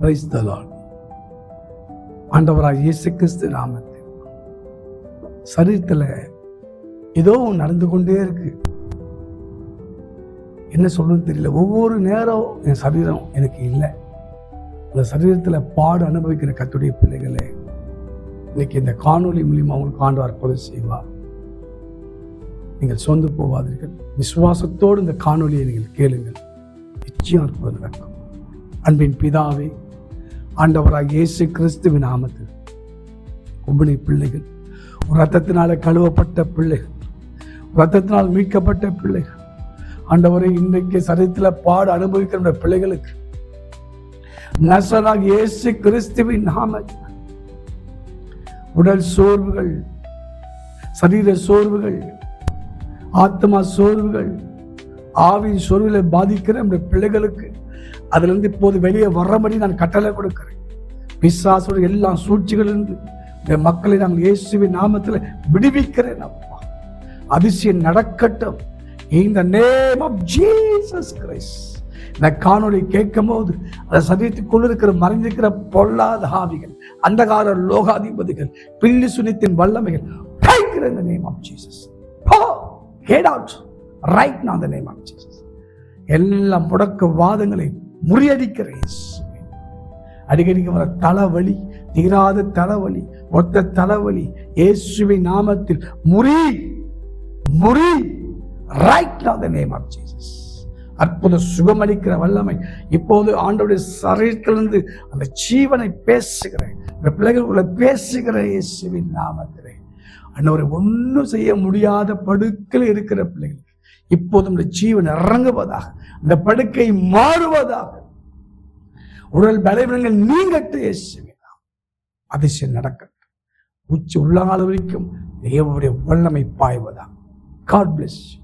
Praise the Lord. ஆண்டவராகிய இயேசு கிறிஸ்து நாமத்தில் சரீரத்தில் ஏதோ நடந்து கொண்டே இருக்கு. என்ன சொல்றது தெரியல. ஒவ்வொரு நேரம் என் சரீரம் எனக்கு இல்லை. அந்த சரீரத்தில் பாடு அனுபவிக்கிற கர்த்தருடைய பிள்ளைகளே, இன்னைக்கு இந்த காணொலி மூலியமா அவங்களுக்கு ஆண்டவர் அற்புதம் செய்வார். நீங்கள் சொந்து போவாதீர்கள். விசுவாசத்தோடு இந்த காணொலியை நீங்கள் கேளுங்கள். நிச்சயம் அற்புதம் நடக்கும். அன்பின் பிதாவே, ஆண்டவராகிய இயேசு கிறிஸ்துவின் நாமத்தில் உம்முடைய பிள்ளைகள், இரத்தத்தினால கழுவப்பட்ட பிள்ளைகள், இரத்தத்தினால் மீட்கப்பட்ட பிள்ளைகள், ஆண்டவரை இன்றைக்கு சரீரத்தில் பாடு அனுபவிக்கிற பிள்ளைகளுக்கு நசராகிய இயேசு கிறிஸ்துவின் நாமத்தில் உடல் சோர்வுகள், சரீர சோர்வுகள், ஆத்மா சோர்வுகள், ஆவியின் சோர்வுகளை பாதிக்கிற நம்முடைய பிள்ளைகளுக்கு அதிலிருந்து இப்போது வெளியே வர்றபடி நான் கட்டளை கொடுக்கிறேன். பிசாசுடைய எல்லா சூழ்ச்சிகளிலிருந்து இந்த மக்களை நாங்கள் இயேசுவின் நாமத்தில் விடுவிக்கிறேன். அப்பா, அதிசயம் நடக்கட்டும். In the name of Jesus Christ. இந்த காணொலி கேட்கும் போது அந்த சரீரத்துக்குள்ள இருக்கிற மறைந்திருக்கிற பொல்லாத ஆவிகள், அந்தகார லோகாதிபதிகள், பில்லி சுனித்தின் வல்லமைகள் in the name of Jesus. Get out right now in the name of Jesus. எல்லா முடக்க வாதங்களை முறியடிக்கிறேன். அடிக்கடிக்கு வர தலைவலி, தீராத தலைவலி, ஒத்த தலைவலி இயேசுவின் நாமத்தில் முறி முறி right now in the name of Jesus. அற்புத சுகமளிக்கிற வல்லமை இப்போது ஆண்டவருடைய சரீரத்திலிருந்து அந்த ஜீவனை பேசுகிறேன். இந்த பிள்ளைகளுக்குள்ள பேசுகிற இயேசுவின் நாமத்திலே ஆண்டவரை ஒன்றும் செய்ய முடியாத படுக்கையில் இருக்கிற பிள்ளைகளுக்கு இப்போது இந்த ஜீவன் இறங்குவதாக, அந்த படுக்கை மாறுவதாக, உடல் பலவீனங்கள் நீங்கட்டு இயேசுவின் அதிசயம் நடக்கட்டும். உச்சி உள்ளால வரைக்கும் தேவனுடைய வல்லமை பாய்வதாக. God bless you.